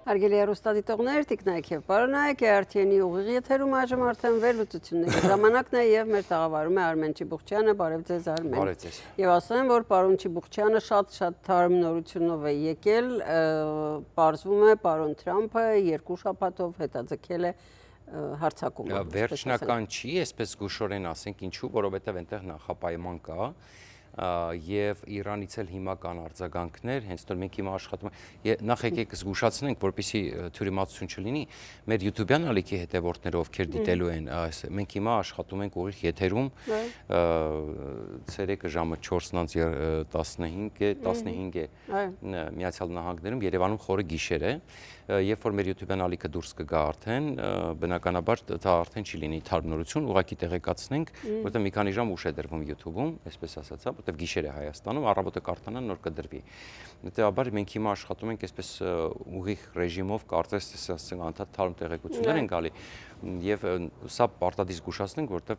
Հարգելի հեռուստադիտողներ, Տիկնայք եւ Պարոնայք, RTN-ի ուղիղ եթերում այժմ արդեն վերլուծությունների ժամանակն է եւ մեր տաղավարում է Արմեն Չիբուխչյանը, բարև ձեզ Արմեն։ Բարև ձեզ։ Եվ ասեմ, որ պարոն Չիբուխչյանը շատ թարմ նորությունով է եկել, պարզվում է պարոն Թրամփը 2 շաբաթով հետաձգել է հարձակումը։ Վերջնական չի, այսպես զգուշորեն ասենք, ինչու, որովհետեւ այնտեղ նախապայման կա եւ Իրանից էլ հիմա կան արձագանքներ, հենց որ մենք հիմա աշխատում ենք, նախ եկեք զգուշացնենք, որպեսզի թյուրիմացություն չլինի, մեր YouTube-յան ալիքի հետևորդները, ովքեր դիտելու են, մենք հիմա աշխատում ենք ուղիղ եթերում, ցերեկը ժամը 4:15 է Միացյալ Նահանգներում, Երևանում խորը գիշեր է, երբ որ մեր YouTube-յան ալիքը դուրս կգա արդեն, բնականաբար դա արդեն չի լինի թարմնորություն, ուղղակի տեղեկացնենք, որտեղ մի քանի ժամ ուշ է դրվում YouTube-ում, այսպես ասացա, որտեղ գիշեր է Հայաստանում, առավոտը կարտանան, նոր կդրվի։ Հետեւաբար մենք հիմա աշխատում ենք այսպես ուղիղ ռեժիմով, կարծես ասենք անդադ թարմ տեղեկություններ են գալի, եւ սա պարտադիր զգուշացնենք, որտեղ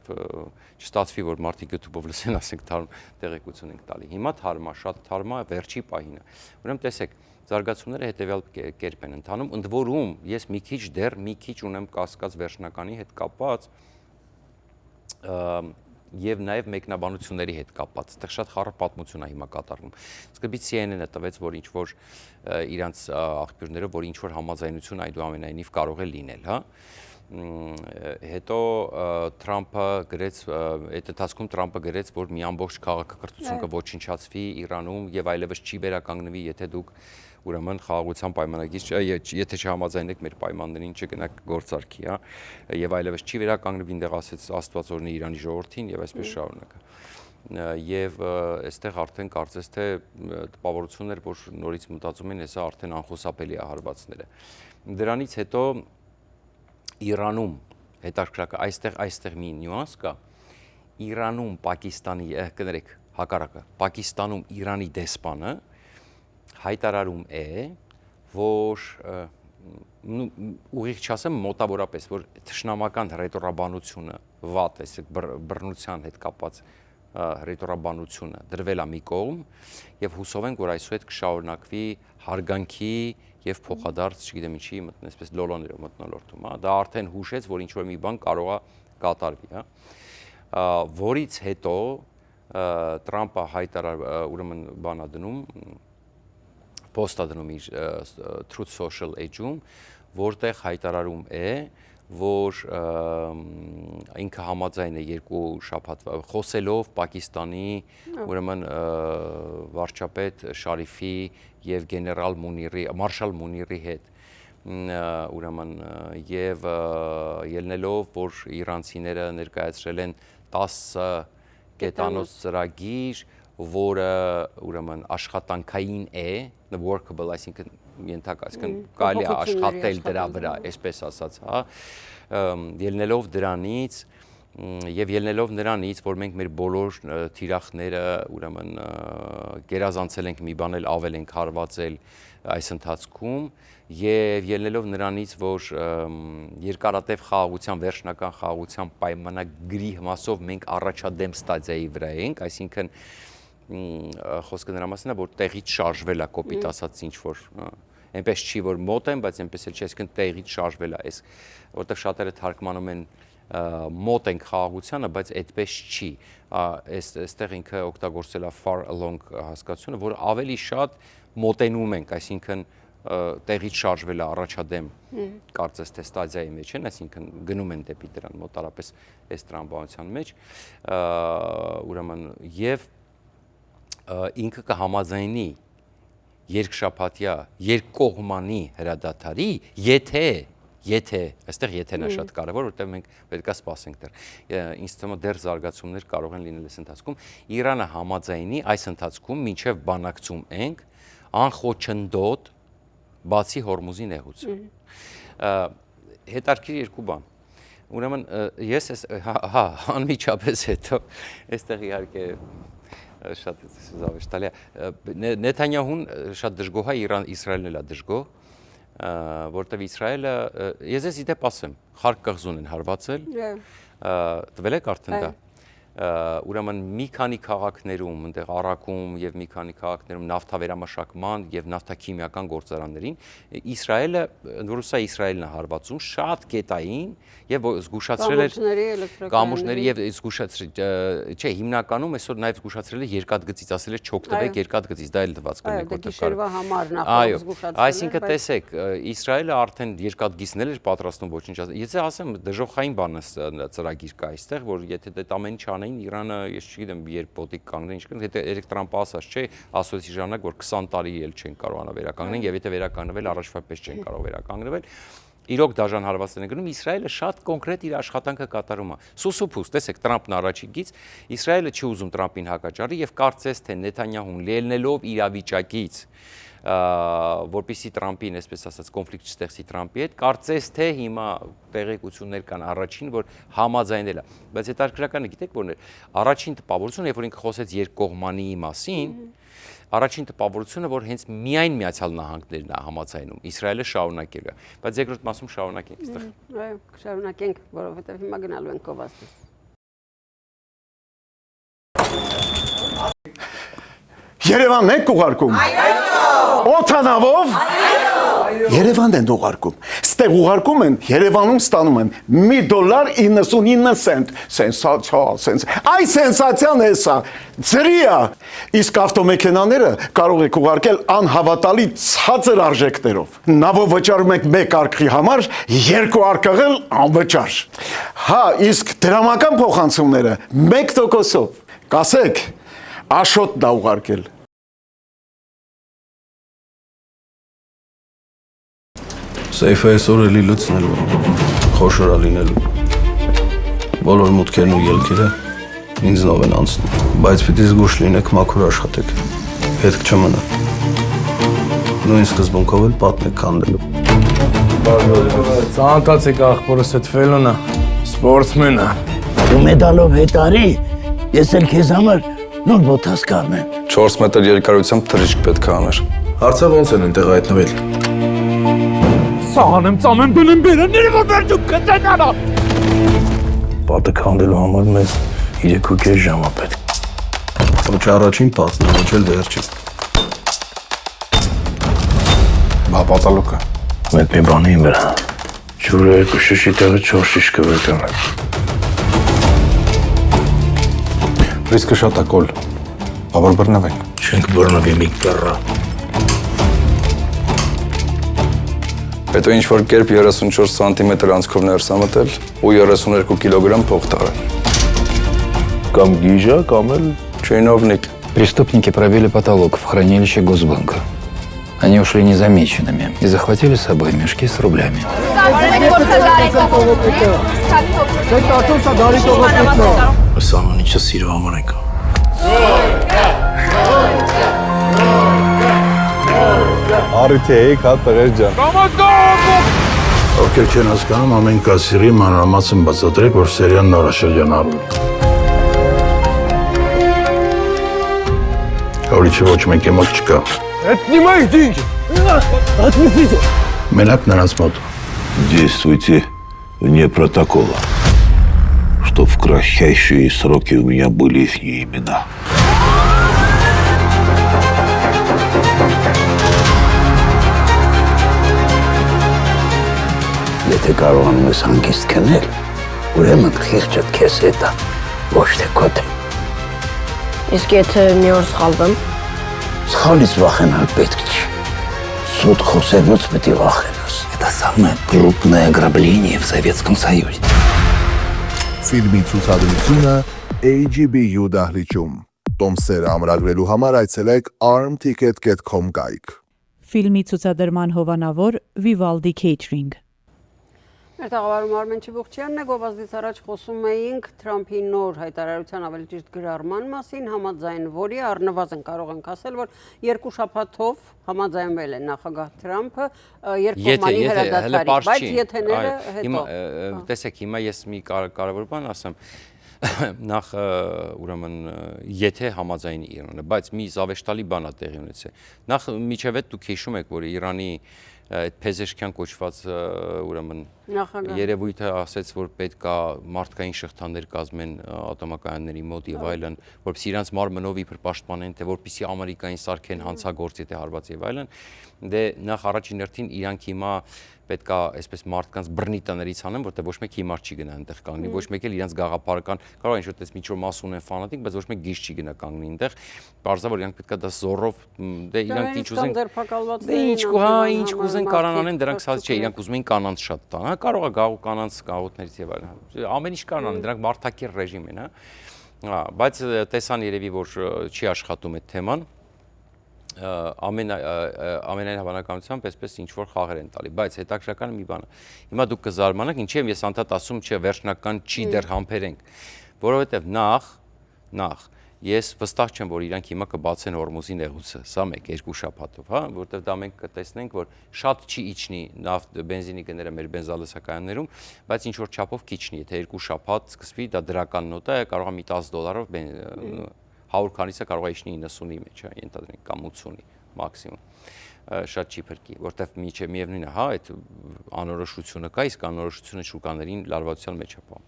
չստացվի, որ մարդիկ YouTube-ով լսեն, ասենք թարմ տեղեկություն ենք տալի։ Հիմա թարմա, շատ թարմա, վերջի պահին է։ Ուրեմն տեսեք, զարգացումները հետևյալ կերպ են ընթանում, ընդ որում ես մի քիչ ունեմ կասկած վերջնականի հետ կապված եւ նաեւ մեկնաբանությունների հետ կապված։ Այդտեղ շատ խառը պատմություն է հիմա կատարվում։ Սկզբից CNN-ը տվեց, որ ինչ որ իրանց աղբյուրները, որ ինչ որ համաձայնություն այդուամենայնիվ կարող է լինել, հա։ Հետո Թրամփը գրեց, այդ ընթացքում Թրամփը գրեց, որ մի ամբողջ քաղաքակրթություն կոչնչացվի Իրանում եւ այլևս չի վերականգնվի, եթե դուք ուրեմն խաղաղության պայմանագիր, եթե չհամաձայնեք մեր պայմաններին, չգնաք գործարքի, հա, եւ այլևս չի վերականգնվի, այնտեղ ասեց Աստված օրհնի Իրանի ժողովրդին եւ այսպես շարունակա։ Եվ այստեղ արդեն կարծես թե տպավորություններ, որ նորից մտածում են, հեսա արդեն անխուսափելի է հարվածները։ Դրանից հետո Իրանում հետաքրքրական այստեղ մի նյուանս կա։ Իրանում Պակիստանի, կներեք, հակառակը, Պակիստանում Իրանի դեսպանը հայտարարում է, որ ուղիղ չասեմ մոտավորապես, որ թշնամական ռետորաբանությունը վատ է, բռնության հետ կապված ռետորաբանությունը դրվել է մի կողմ եւ հուսով ենք, որ այսուհետ կշարունակվի հարգանքի եւ փոխադարձ, չգիտեմ ինչի, այսպես լոլոներով մտնոլորտում, հա, դա արդեն հուշեց, որ ինչ որ մի բան կարող է կատարվի, հա, որից հետո Թրամփը ուրեմն բանա դնում post-ա դնում իր Truth Social Age-ում, որտեղ հայտարարում է, որ ինքը համաձայն է 2 շաբաթ խոսելով Պակիստանի ուրեմն վարչապետ Շարիֆի եւ գեներալ մարշալ Մունիրի հետ ուրեմն եւ ելնելով, որ իրանցիները ներկայացրել են 10 կետանոց ծրագիր, որը ուրեմն աշխատանքային է, workable, այսինքն ենթակա, այսինքն կարելի է աշխատել դրա վրա, այսպես ասած, հա, ելնելով դրանից եւ ելնելով նրանից, որ մենք մեր բոլոր թիրախները ուրեմն գերազանցել ենք, մի բան էլ ավել ենք հարվածել այս ընթացքում եւ ելնելով նրանից, որ երկարատև խաղաղության, վերջնական խաղաղության պայմանագրի մասով մենք առաջադեմ ստադիայի վրա ենք, այսինքն խոսքը նրա մասին է, որ տեղից շարժվել է, կոպիտ ասած ինչ որ, այնպես չի, որ մոտ են, բայց այնպես էլ չի, այսինքն տեղից շարժվել է, այս որտեղ շատերը թարգմանում են մոտ ենք խաղաղությանը, բայց այդպես չի, այստեղ ինքը օգտագործել է far along հասկացությունը, որ ավելի շատ մոտենում ենք, այսինքն տեղից շարժվել է առաջադեմ, կարծես թե ստադիայի մեջ են, այսինքն գնում են դեպի դրան մոտարապես այս տրամաբանության մեջ, ուրեմն եւ ինքը կհամաձայնի երկշաբաթյա երկկողմանի հրադադարի, եթե, այստեղ եթեն է շատ կարևոր, որտեղ մենք պետք է սպասենք դեռ, ինձ թվում է դեռ զարգացումներ կարող են լինել այս ընթացքում, Իրանը համաձայնի այս ընթացքում մինչև բանակցում ենք անխոչնդոտ բացի Հորմուզի նեղուցը։ Հետարքիր 2 բան։ Ուրեմն ես հա անմիջապես հետո այստեղ իհարկե շատ զավեշտալի է։ Նեթանյահուն շատ դժգոհ է, Իսրայելն էլ է դժգոհ, որտեղ Իսրայելը, ես իդեպ ասեմ, խարկ կղզուն են հարվածել, տվել եք արդեն դա։ ուրեմն մի քանի քաղաքներում, այնտեղ Արաքում եւ մի քանի քաղաքներում նավթավերամշակման եւ նավթաքիմիական գործարաններին Իսրայելը, որը սա Իսրայելն է հարվածում, շատ կետային եւ զգուշացրել էր կամուրջների եւ զգուշացրել, չէ, հիմնականում այսօր նաեւ զգուշացրել է երկաթգծից, ասել է չօգտվեք երկաթգծից, դա էլ դված կլինի գիշերվա համար նախ զգուշացրել։ Այսինքն տեսեք, Իսրայելը արդեն երկաթգիծներ էր պատրաստում ոչնչացնել։ Եթե ասեմ դժոխային բան ծրագիր կա այստեղ, որ եթե դա ամեն ինչ անեին, Իրանը, ես չգիտեմ, երբ պոտիկ կանգնեն, ինչ կան, եթե երեք Տրամպը ասած չէ, ասոցի ժամանակ, որ 20 տարի էլ չեն կարողանա վերականգնել, եւ եթե վերականգնվել, առաջվա պես չեն կարող վերականգնվել։ Իրոք դաժան հարվածներ են գնում, Իսրայելը շատ կոնկրետ իր աշխատանքը կատարում է։ Սուսուփուս, տեսեք, Տրամպն առաջի գից, Իսրայելը չի ուզում Տրամպին հակաճառի եւ կարծես թե Նեթանյահուն լելնելով իրավիճակից, որպեսզի Տրամպին, այսպես ասած, կոնֆլիկտ չստեղծի Տրամպի հետ, կարծես թե հիմա տեղեկություններ կան առաջին, որ համաձայնել է։ Բայց հետաքրքրականը գիտեք որն է, առաջին տպավորությունը, երբ որ ինքը խոսեց երկկողմանի մասին, առաջին տպավորությունը, որ հենց միայն Միացյալ Նահանգներն է համաձայնում, Իսրայելը շարունակելու է, բայց երկրորդ մասում շարունակենք այստեղ։ Այո, շարունակենք, որովհետև հիմա գնալու ենք Կովասդի։ Երևանն եք ուղարկում։ Օթանավով։ Երևանն են ուղարկում։ Ստեղ ուղարկում են, Երևանում ստանում են $1.99 սենսացիա, Այ սենսացիան է սա։ Ծրիա։ Իսկ ավտոմեքենաները կարող եք ուղարկել անհավատալի ցածր արժեքներով։ Նավով վճարում եք 1 արկղի համար, 2 արկղել անվճար։ Հա, իսկ դրամական փոխանցումները 1%-ով։ Կասեք, Աշոտ դա ուղարկել։ Սեյֆը այսօր էլի լցնելու, խոշորա լինելու։ Բոլոր մուտքերն ու ելքերը ինձնով են անցնում, բայց պիտի զգուշ լինեք, մաքուր աշխատեք, հետք չմնա։ Նույն սկզբունքով էլ պատն եք քանդելու։ Ծանոթացեք աղբորս հետ Ֆելոնը, սպորտսմեն է։ Դու մեդալով հետարի, ես էլ քեզ համար նոր բոթաս կանեմ։ 4 մետր երկարությամբ թռիչք պետք է աներ։ Հարցը ոնց են այնտեղ հայտնվել։ Սաղան եմ ծամեն բնեմ բերանները, որ վերջում կծեն արա։ Պատը քանդելու համար մեզ 3.5 ժամ է պետք։ Ոչ առաջին պատն, ոչ էլ վերջին։ Բա պատալոկը։ Մեկ մի բանի իմ վրա։ Ջուրը 2 շիշի տեղը 4 շիշ կվերկանեմ։ Ռիսկը շատ է կոլ, բավոր բռնվենք։ Չենք բռնվի մի կռա։ Հետո ինչ-որ կերպ 34 սանտիմետր անցքով ներս ամտել ու 32 կիլոգրամ փող տարել։ Կամ գիժա, կամ էլ Чиновник. Преступники пробили потолок в хранилище Госбанка. Они ушли незамеченными и захватили с собой мешки с рублями. Սամանիչը սիրո համար եկա։ Արիթե եք հա տղեր ջան։ Ովքեր չեն հասկանում, ամեն կասիրի մանրամասն բացատրեք, որ սերիան նորաշրջանառում։ Հորիչը ոչ մեկ մոտ չկա։ Отнимай деньги! Отпустите! Մենակ նրանց մոտ։ Действуйте вне протокола, чтоб в кратчайшие сроки у меня были их имена. Եթե կարողանում ես հանգիստ քնել, ուրեմն խիղճդ քեզ հետ է, ոչ թե քոթ։ Իսկ եթե մի օր սխալվեմ։ Սխալից վախենալ պետք չի։ Суд խոսելուց պետք է վախենաս։ Это самое крупное ограбление в Советском Союзе։ Ֆիլմի ցուցադրությունը AGBU դահլիճում։ Տոմսերը ամրագրելու համար այցելեք armticket.com կայք։ Ֆիլմի ցուցադրման հովանավոր Vivaldi Catering։ Մեր տաղավարում Արմեն Չիբուխչյանն է, Գովազդից առաջ խոսում էինք Թրամփի նոր հայտարարության ավելի ճիշտ գրառման մասին, համաձայն որի առնվազն կարող ենք ասել, որ 2 շաբաթով համաձայնվել է նախագահ Թրամփը երկկողմանի հրադադարի, բայց եթեները հետո։ Տեսեք, հիմա ես մի կարևոր բան ասեմ, նախ ուրեմն եթե համաձայնի Իրանը, բայց մի զավեշտալի բան է տեղի ունեցել։ Նախ միջև այդ դուք հիշում եք, որ Իրանի այդ Փեզեշքյան կոչված ուրեմն երևույթը ասեց, որ պետք է մարդկային շղթաներ կազմեն ատոմակայանների մոտ եւ այլն, որպեսզի իրանց մարմնով իբր պաշտպանեն, թե որպեսզի Ամերիկային սարքեն հանցագործ եթե հարված եւ այլն, դե նախ առաջին հերթին իրանք հիմա պետք է այսպես մարդկանց բռնի տներից անեն, որտեղ ոչ մեկ հիմար չի գնա այնտեղ կանգնի, ոչ մեկ էլ իրենց գաղափարական, կարող է ինչ-որ տես միջոր մաս ունեն ֆանատիկ, բայց ոչ մեկ գիժ չի գնա կանգնի այնտեղ, բարձա որ իրանք պետք է դա զորով, դե իրանք ինչ ուզեն, դե ինչ կուզեն կարան անեն, դրանք սած չէ, իրանք ուզում են կանանց շատ տան, հա, կարող է գաղու կանանց գաղութներից եւ այլն, ամեն ինչ կարան անեն, դրանք մարդակիր ռեժիմ են, հա, բայց տեսան երևի որ չի աշխատում այդ թեման ամենայն հավանականությամբ այսպես ինչ-որ խաղեր են տալի, բայց հետաքրքրականը մի բան է, հիմա դուք կզարմանաք, ինչի եմ ես անդադ ասում, չէ, վերջնական չի դեռ համբերենք, որովհետև նախ, ես վստահ չեմ, որ իրանք հիմա կբացեն Հորմուզի նեղուցը, սա մեկ, երկու շաբաթով, հա, որովհետև դա մենք կտեսնենք, որ շատ չի իջնի նավթ բենզինի գները մեր բենզալսակայաններում, բայց ինչ-որ չափով կիջնի, եթե երկու շաբաթ սկսվի, դա դրական նոտ է, կարող է մի $10 100 քանիսը կարող է իջնի 90-ի մեջ, ենթադրենք կամ 80-ի մաքսիմում, շատ չի փրկի, որտեվ միևնույն է, հա, այդ անորոշությունը կա, իսկ անորոշությունը շուկաներին լարվածության մեջ է պահում։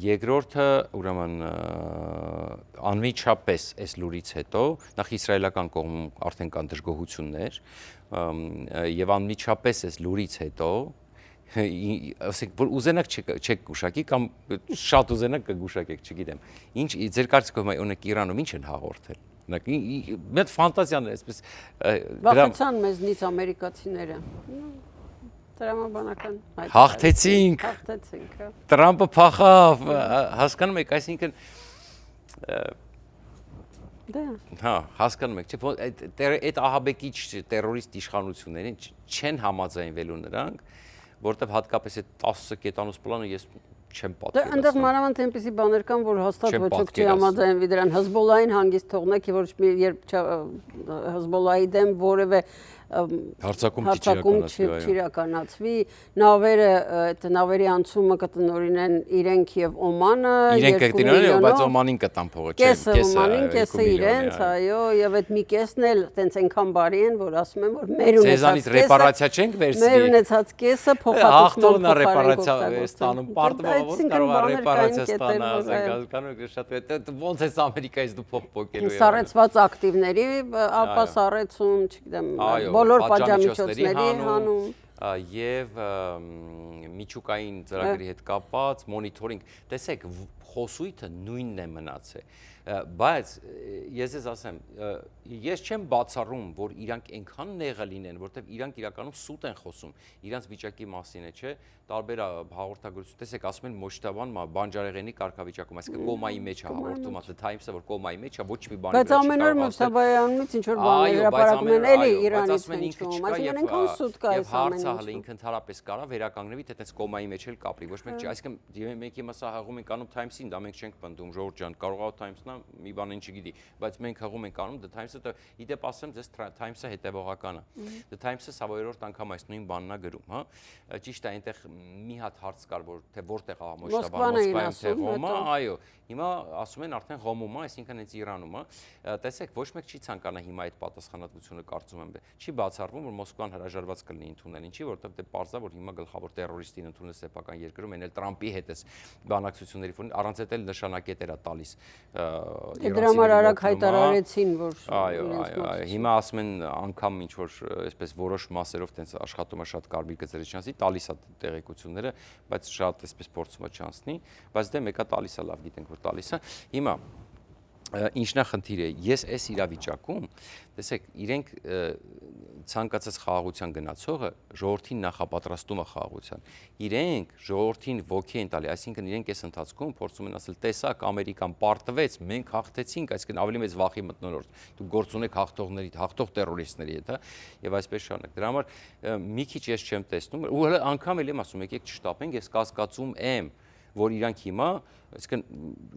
Երկրորդը, ուրեմն անմիջապես այս լուրից հետո, նախ իսրայելական կողմում արդեն կան դժգոհություններ, եւ անմիջապես այս լուրից հետո ասեք, որ ուզենակ չեք գուշակի կամ շատ ուզենակ կգուշակեք, չգիտեմ։ Ինչ ձեր կարծիքով օրինակ Իրանում ինչ են հաղորդել։ Մեծ ֆանտազիան է, այսպես վախեցան մեզնից ամերիկացիները։ Տրամաբանական հաղթեցինք, Տրամպը փախավ, հասկանում եք, այսինքն հա, հասկանում եք, չէ, այդ ահաբեկիչ տերորիստ իշխանություններին չեն համաձայնվելու նրանք, որտեվ հատկապես այդ 10 կետանոց պլանը ես չեմ պատկերացնում։ Այնտեղ մանավանդ այնպիսի բաներ կան, որ հաստատ ոչ ոք չի համաձայնվի դրան։ Հզբոլային հանգիստ թողնեք, որ երբ Հզբոլայի դեմ որևէ հարձակում չիրականացվի, նավերը, այդ նավերի անցումը կտնօրինեն իրենք եւ Օմանը, 2 միլիոնով, բայց Օմանին կտան փողը, կեսը Օմանին, կեսը իրենց, այո, եւ այդ մի կեսն էլ տենց այնքան բարի են, որ ասում են, որ մեր ունեցած ռեպարացիա չենք վերցնի։ Մեր ունեցած կեսը փոխհատուցում ռեպարացիա ստանում, պարտավոր կարող է ռեպարացիա ստանա, հասկանում եք, շատ ոնց է Ամերիկայից դու փող փոկելու է։ Սառեցված ակտիվների, ապա սառեցում, չգիտեմ, բոլոր պատժամիջոցների հանում եւ միջուկային ծրագրի հետ կապված մոնիթորինգ, տեսեք, խոսույթը նույնն է մնացել, բայց ես ես ասեմ, ես չեմ բացառում, որ իրանք այնքան նեղը լինեն, որտեղ իրանք իրականում սուտ են խոսում, իրանք վիճակի մասին է, չէ, տարբեր հաղորդագրություն, տեսեք, ասում են Մոջտաբան բանջարեղենի կարգավիճակում, այսինքն կոմայի մեջ է հաղորդում, The Times-ը, որ կոմայի մեջ է, ոչ մի բանի վրա չի կարող ասել։ Բայց ամեն օր Մոջտաբայանից ինչ որ բաներ հրապարակում են, էլի Իրանից հնչում, այսինքն այնքան սուտ կա այս ամեն ինչը։ Հարցը ինքը ընդհանրապես կարա վերականգնվի, թե այդպես կոմայի մեջ էլ կապրի, ոչ մեկ չի, այսինքն մենք հիմա սա հաղում ենք անում Times-ին, դա մենք չենք պնդում, Ժորժ ջան, կարող է Times-ն է, մի բան ինչ չգիտի, բայց մենք հաղում ենք անում The Times-ը, իդեպ ասեմ, ձեզ Times-ը հետևողական է։ The Times-ը սա երրորդ անգամ այս նույն բանն է գրում, հա։ Ճիշտ է, այնտեղ մի հատ հարց կար, որ թե որտեղ է Մոջտաբան, Մոսկվայում թե Ղոմը, այո, հիմա ասում են արդեն Ղոմում է, այսինքն հենց Իրանում է։ Տեսեք, ոչ մեկ չի ցանկանա հիմա այդ պատասխանատվությունը կարծում եմ, չի բացառվում, որ Մոսկվան հրաժարված կլինի ընդունել, ինչի, որովհետև դե պարզա, որ հիմա գլխավոր տերորիստին ընդունել սեփական երկրում, այն էլ Տրամպի հետ էս բանակցությունների ֆոնին, առանց այդ էլ նշանակետեր է տալիս։ Դրա համար արագ հայտարարեցին, որ այո, հիմա ասում են անգամ ինչ որ այսպես որոշ մասերով տենց աշխատում է շատ կարմիր գծերի չանցնի, տալիս է տեղեկությունները, բայց շատ այսպես փորձում է չանցնի, բայց դե մեկը տալիս է, լավ գիտենք որ տալիս է։ Հիմա ինչն է խնդիրը, ես այս իրավիճակում, տեսեք, իրենք ցանկացած խաղաղության գնացողը ժողովրդին նախապատրաստում է խաղաղության։ Իրենք ժողովրդին ոգի են տալի, այսինքն իրենք այս ընթացքում փորձում են ասել, տեսակ, Ամերիկան պարտվեց, մենք հաղթեցինք, այսինքն ավելի մեծ վախի մթնոլորտ։ Դուք գործ ունեք հաղթողների, հաղթող տերորիստների հետ, հա, եւ այսպես շարունակ։ Դրա համար մի քիչ ես չեմ տեսնում, ու հələ անգամ էլ եմ ասում, եկեք չշտապենք, ես կասկածում եմ, որ իրանք հիմա, այսինքն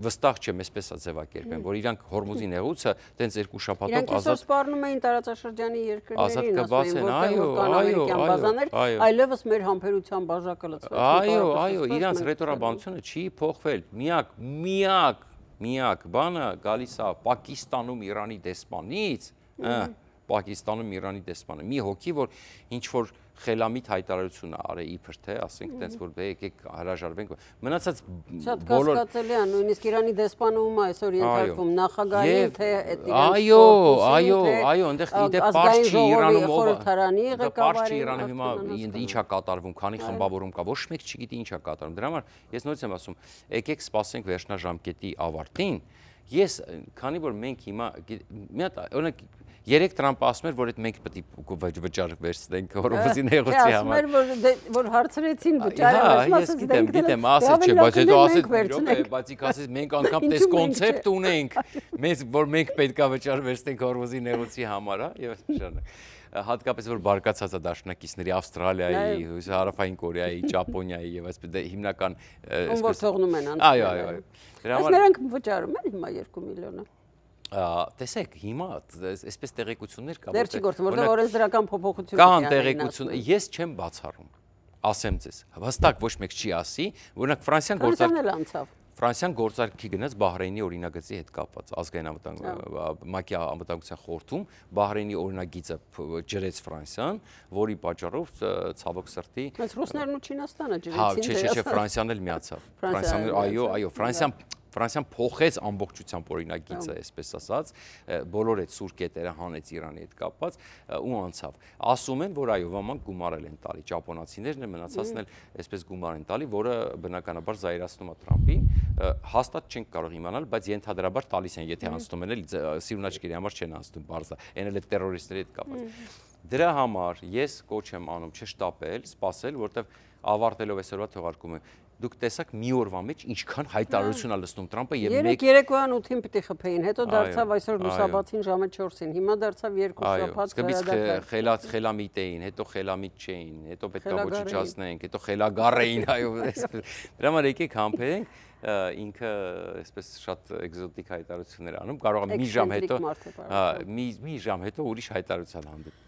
վստահ չեմ, այսպես է ձևակերպեմ, որ իրանք Հորմուզի նեղուցը տենց երկու շաբաթով ազատ սպառնում էին տարածաշրջանի երկրներին, ասում էին, որտեղ ամերիկյան բազաներ, այլևս մեր համբերության բաժակը լցված։ Այո, իրանք ռետորաբանությունը չի փոխվել։ Միակ բանը գալիս է Պակիստանում Իրանի դեսպանից, Պակիստանում Իրանի դեսպանը։ Մի հոգի, որ ինչ որ խելամիտ հայտարարություն արի իբր թե, ասենք տենց որ եկեք հրաժարվենք։ Մնացած Շատ բոլոր կասկածելի է, նույնիսկ Իրանի դեսպանը ում է այսօր ենթարկվում նախագահին, թե այո, այնտեղ իդե պարզ չի Իրանում խորհրդարանի ղեկավարին։ Իրանում հիմա ինչ է կատարվում, քանի խմբավորում կա, ոչ մեկ չգիտի ինչ է կատարվում։ Դրա համար ես նորից եմ ասում, եկեք սպասենք վերջնաժամկետի ավարտին։ Ես քանի որ մենք հիմա մի հատ օրինակ Երեք Տրամպը ասում էր, որ այդ մենք պետք է վճար վերցնենք Հորմուզի նեղուցի համար։ Ասում էր, որ հարցրեցին վճարը վերցնած, գիտեմ, ասեց չէ, բայց հետո ասեց, բայց ասեց մենք անգամ տես կոնցեպտ ունենք, որ մենք պետք է վճար վերցնենք Հորմուզի նեղուցի համար, եւ այդպես հատկապես որ բարգացած է դաշնակիցների Ավստրալիայի, Հարավային Կորեայի, Ճապոնիայի եւ այսպես հիմնական որ թողնում են անցնել։ Այո։ Այս նրանք վճարում են հիմա 2 միլիոնը։ Տեսեք, հիմա այսպես տեղեկություններ կա, դեռ չի գործում, որտեղ օրենսդրական փոփոխություն կան տեղեկություն, ես չեմ բացառում, ասեմ ձեզ, հստակ ոչ մեկ չի ասի, օրինակ Ֆրանսիան գործարքի գնաց Բահրեյնի օրինագծի հետ կապված, ազգային ՄԱԿ-ի անվտանգության խորհրդում Բահրեյնի օրինագիծը ջրեց Ֆրանսիան, որի պատճառով ցավոք սրտի Բայց ռուսներն ու Չինաստանը ջրեցին։ Չէ, Ֆրանսիան էլ միացավ։ Այո, Ֆրանսիան փոխեց ամբողջությամբ օրինագիծը, այսպես ասած, բոլոր այդ սուր կետերը հանեց Իրանի հետ կապված ու անցավ։ Ասում են, որ այո, ոմանք գումարել են տալի, ճապոնացիներն են մնացածն էլ այսպես գումար են տալի, որը բնականաբար զայրացնում է Թրամփին, հաստատ չենք կարող իմանալ, բայց ենթադրաբար տալիս են, եթե անցնում են, սիրունաչկերի համար չեն անցնում, բարձր, այն էլ տերորիստների հետ կապված։ Դրա համար ես կոչ եմ անում չշտապել, սպասել, որտեղ ավարտելով այսօրվա թողարկումը դուք տեսաք մի օրվա մեջ ինչքան հայտարարություն է լսնում Տրամփը եւ մեկ երեկոյան 8-ին պիտի խփեին, հետո դարձավ այսօր լուսաբացին ժամը 4-ին, հիմա դարձավ 2 շաբաթ վերադարձ խելամիտ էին, հետո խելամիտ չէին, հետո պետք է ոչնչացնենք, հետո խելագար էին, այո, այսպես։ Դրա համար եկեք համբերենք ինքը այսպես շատ էկզոտիկ հայտարարություններ անում, կարող է մի ժամ հետո ուրիշ հայտարարության հանդիպ։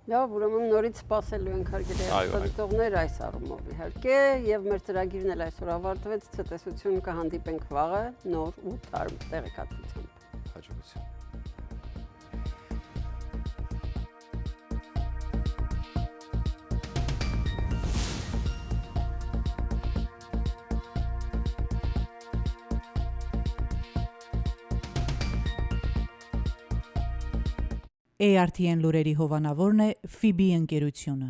Լավ, ուրեմն նորից սպասելու ենք հարգելի հետազոտողներ այս առումով իհարկե, եւ մեր ծրագիրն էլ այսօր ավարտվեց, ցտեսություն կհանդիպենք վաղը նոր ու թարմ տեղեկատվությամբ։ Հաջողություն։ ARTN լուրերի հովանավորն է FIBI ընկերությունը։